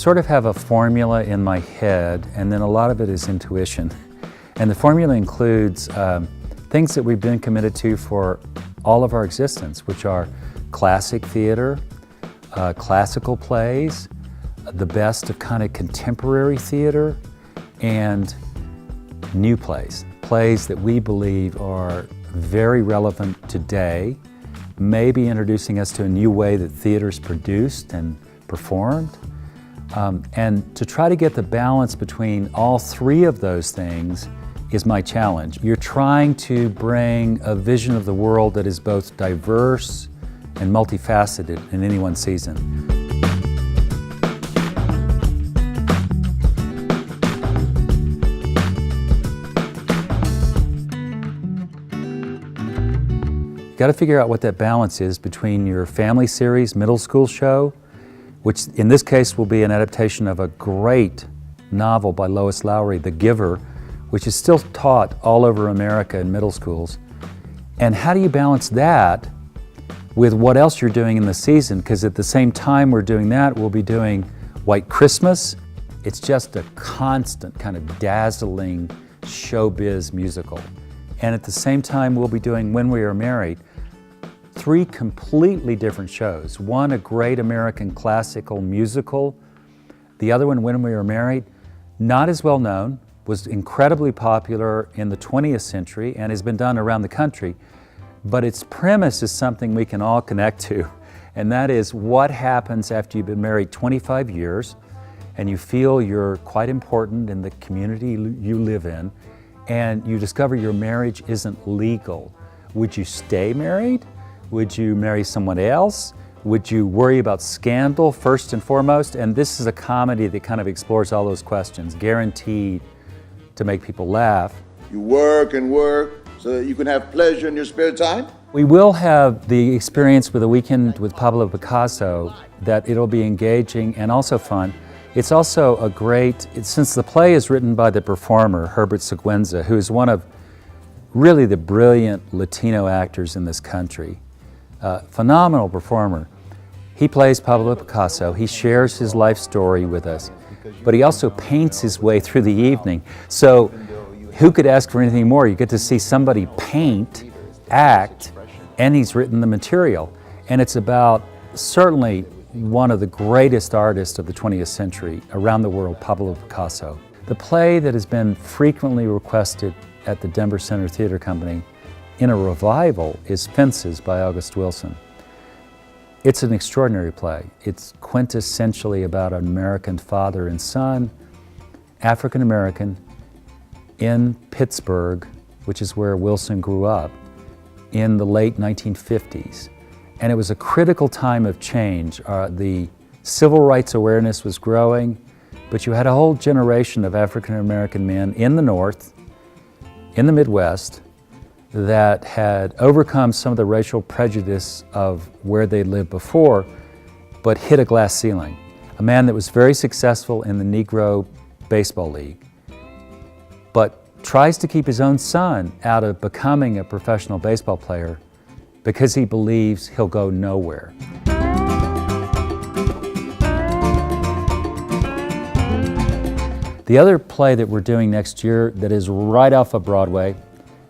sort of have a formula in my head, and then a lot of it is intuition. And the formula includes things that we've been committed to for all of our existence, which are classic theater, classical plays, the best of kind of contemporary theater, and new plays. Plays that we believe are very relevant today, maybe introducing us to a new way that theater is produced and performed. And to try to get the balance between all three of those things is my challenge. You're trying to bring a vision of the world that is both diverse and multifaceted in any one season. You've got to figure out what that balance is between your family series middle school show, which in this case will be an adaptation of a great novel by Lois Lowry, The Giver, which is still taught all over America in middle schools. And how do you balance that with what else you're doing in the season? Because at the same time we're doing that, we'll be doing White Christmas. It's just a constant kind of dazzling showbiz musical. And at the same time we'll be doing When We Are Married, three completely different shows. One, a great American classical musical. The other one, When We Are Married, not as well known, was incredibly popular in the 20th century and has been done around the country. But its premise is something we can all connect to, and that is what happens after you've been married 25 years and you feel you're quite important in the community you live in, and you discover your marriage isn't legal. Would you stay married? Would you marry someone else? Would you worry about scandal first and foremost? And this is a comedy that kind of explores all those questions, guaranteed to make people laugh. You work and work so that you can have pleasure in your spare time? We will have the experience with a weekend with Pablo Picasso, that it'll be engaging and also fun. It's also a great, since the play is written by the performer, Herbert Siguenza, who is one of really the brilliant Latino actors in this country. Phenomenal performer. He plays Pablo Picasso. He shares his life story with us, but he also paints his way through the evening. So who could ask for anything more? You get to see somebody paint, act, and he's written the material. And it's about certainly one of the greatest artists of the 20th century around the world, Pablo Picasso. The play that has been frequently requested at the Denver Center Theater Company in a revival is Fences by August Wilson. It's an extraordinary play. It's quintessentially about an American father and son, African American, in Pittsburgh, which is where Wilson grew up, in the late 1950s. And it was a critical time of change. The civil rights awareness was growing, but you had a whole generation of African American men in the North, in the Midwest, that had overcome some of the racial prejudice of where they lived before, but hit a glass ceiling. A man that was very successful in the Negro Baseball League, but tries to keep his own son out of becoming a professional baseball player because he believes he'll go nowhere. The other play that we're doing next year that is right off of Broadway,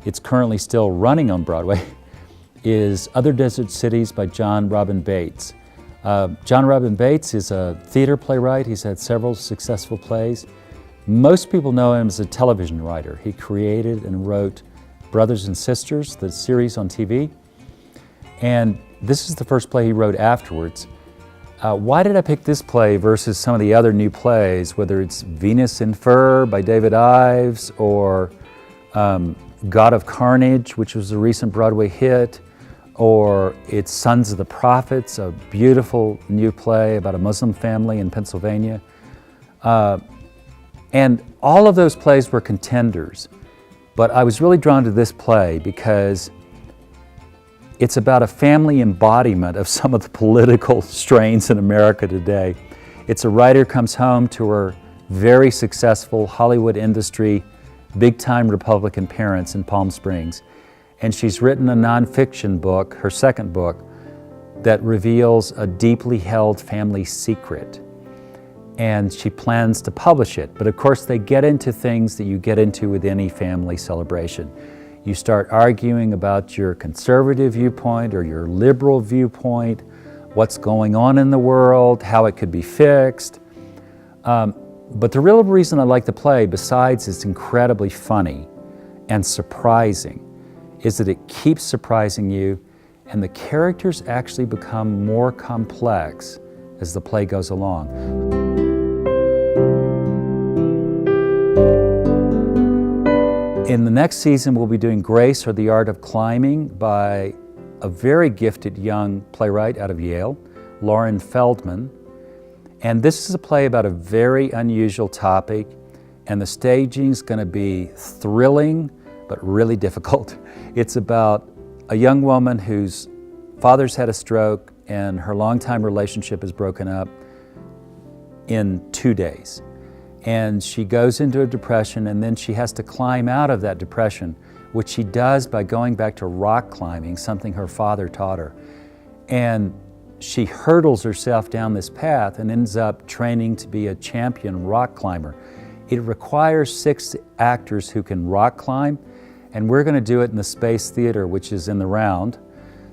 it's currently still running on Broadway, is Other Desert Cities by John Robin Bates. John Robin Bates is a theater playwright. He's had several successful plays. Most people know him as a television writer. He created and wrote Brothers and Sisters, the series on TV. And this is the first play he wrote afterwards. Why did I pick this play versus some of the other new plays, whether it's Venus in Fur by David Ives or God of Carnage, which was a recent Broadway hit, or it's Sons of the Prophets, a beautiful new play about a Muslim family in Pennsylvania. And all of those plays were contenders, but I was really drawn to this play because it's about a family embodiment of some of the political strains in America today. It's a writer comes home to her very successful Hollywood industry, big-time Republican parents in Palm Springs. And she's written a nonfiction book, her second book, that reveals a deeply held family secret. and she plans to publish it. But of course they get into things that you get into with any family celebration. You start arguing about your conservative viewpoint or your liberal viewpoint, what's going on in the world, how it could be fixed. But the real reason I like the play, besides it's incredibly funny and surprising, is that it keeps surprising you, and the characters actually become more complex as the play goes along. In the next season, we'll be doing Grace, or the Art of Climbing, by a very gifted young playwright out of Yale, Lauren Feldman. And this is a play about a very unusual topic, and the staging's going to be thrilling, but really difficult. It's about a young woman whose father's had a stroke and her longtime relationship is broken up in 2 days. And she goes into a depression, and then she has to climb out of that depression, which she does by going back to rock climbing, something her father taught her. And she hurdles herself down this path and ends up training to be a champion rock climber. It requires 6 actors who can rock climb, and we're going to do it in the Space Theater, which is in the Round.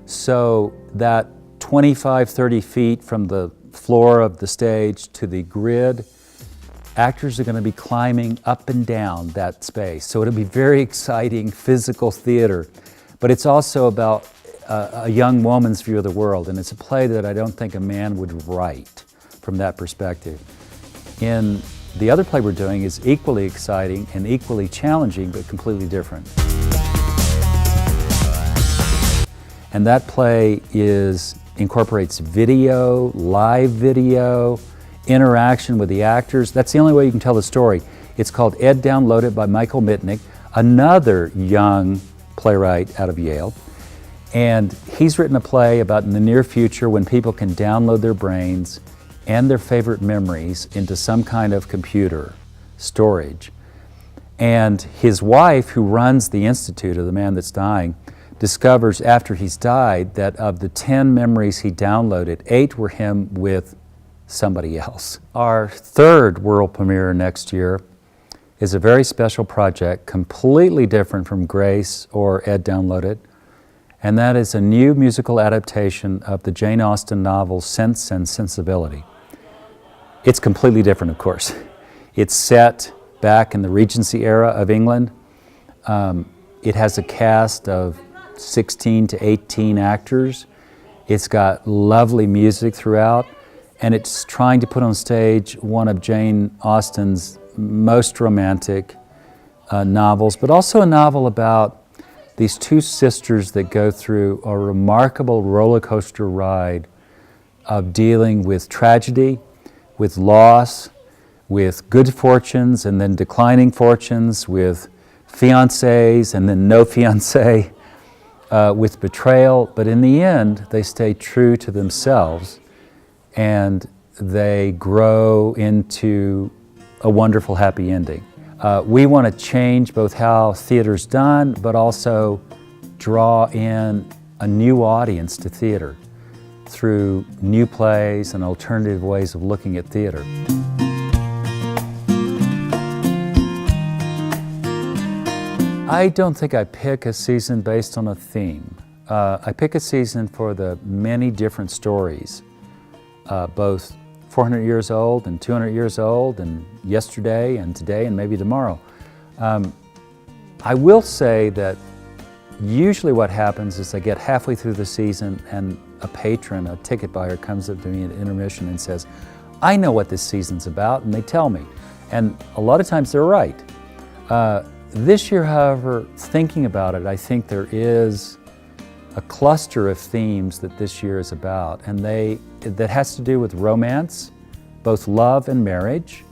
So that 25, 30 feet from the floor of the stage to the grid, actors are going to be climbing up and down that space. So it'll be very exciting physical theater, but it's also about a young woman's view of the world, and it's a play that I don't think a man would write from that perspective. In the other play we're doing is equally exciting and equally challenging, but completely different. And that play incorporates video, live video, interaction with the actors. That's the only way you can tell the story. It's called Ed Downloaded by Michael Mitnick, another young playwright out of Yale. And he's written a play about in the near future when people can download their brains and their favorite memories into some kind of computer storage. And his wife, who runs the Institute of the man that's dying, discovers after he's died that of the 10 memories he downloaded, 8 were him with somebody else. Our third world premiere next year is a very special project, completely different from Grace or Ed Downloaded, and that is a new musical adaptation of the Jane Austen novel Sense and Sensibility. It's completely different, of course. It's set back in the Regency era of England. It has a cast of 16 to 18 actors. It's got lovely music throughout, and it's trying to put on stage one of Jane Austen's most romantic novels, but also a novel about these 2 sisters that go through a remarkable roller coaster ride of dealing with tragedy, with loss, with good fortunes and then declining fortunes, with fiancés and then no fiancé, with betrayal. But in the end, they stay true to themselves and they grow into a wonderful happy ending. We want to change both how theater's done, but also draw in a new audience to theater through new plays and alternative ways of looking at theater. I don't think I pick a season based on a theme. I pick a season for the many different stories, both 400 years old and 200 years old and yesterday and today and maybe tomorrow. I will say that usually what happens is I get halfway through the season and a patron, a ticket buyer, comes up to me at intermission and says, I know what this season's about, and they tell me. And a lot of times they're right. This year, however, thinking about it, I think there is a cluster of themes that this year is about, and that has to do with romance, both love and marriage.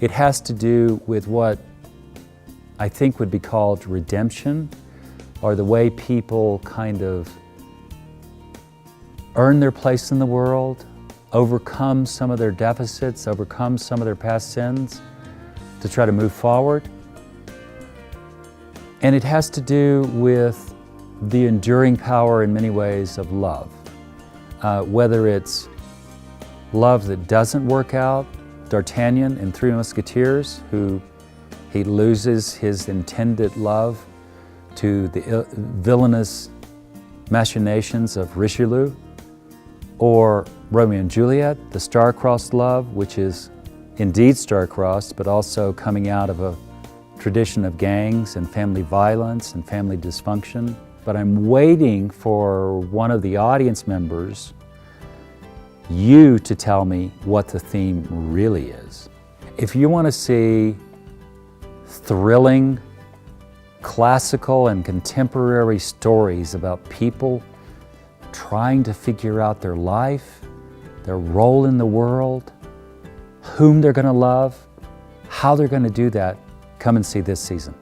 It has to do with what I think would be called redemption, or the way people kind of earn their place in the world, overcome some of their deficits, overcome some of their past sins to try to move forward. And it has to do with the enduring power in many ways of love. Whether it's love that doesn't work out D'Artagnan in Three Musketeers, who he loses his intended love to the villainous machinations of Richelieu, or Romeo and Juliet, the star-crossed love, which is indeed star-crossed, but also coming out of a tradition of gangs and family violence and family dysfunction. But I'm waiting for one of the audience members, you, to tell me what the theme really is. If you want to see thrilling, classical and contemporary stories about people trying to figure out their life, their role in the world, whom they're going to love, how they're going to do that, come and see this season.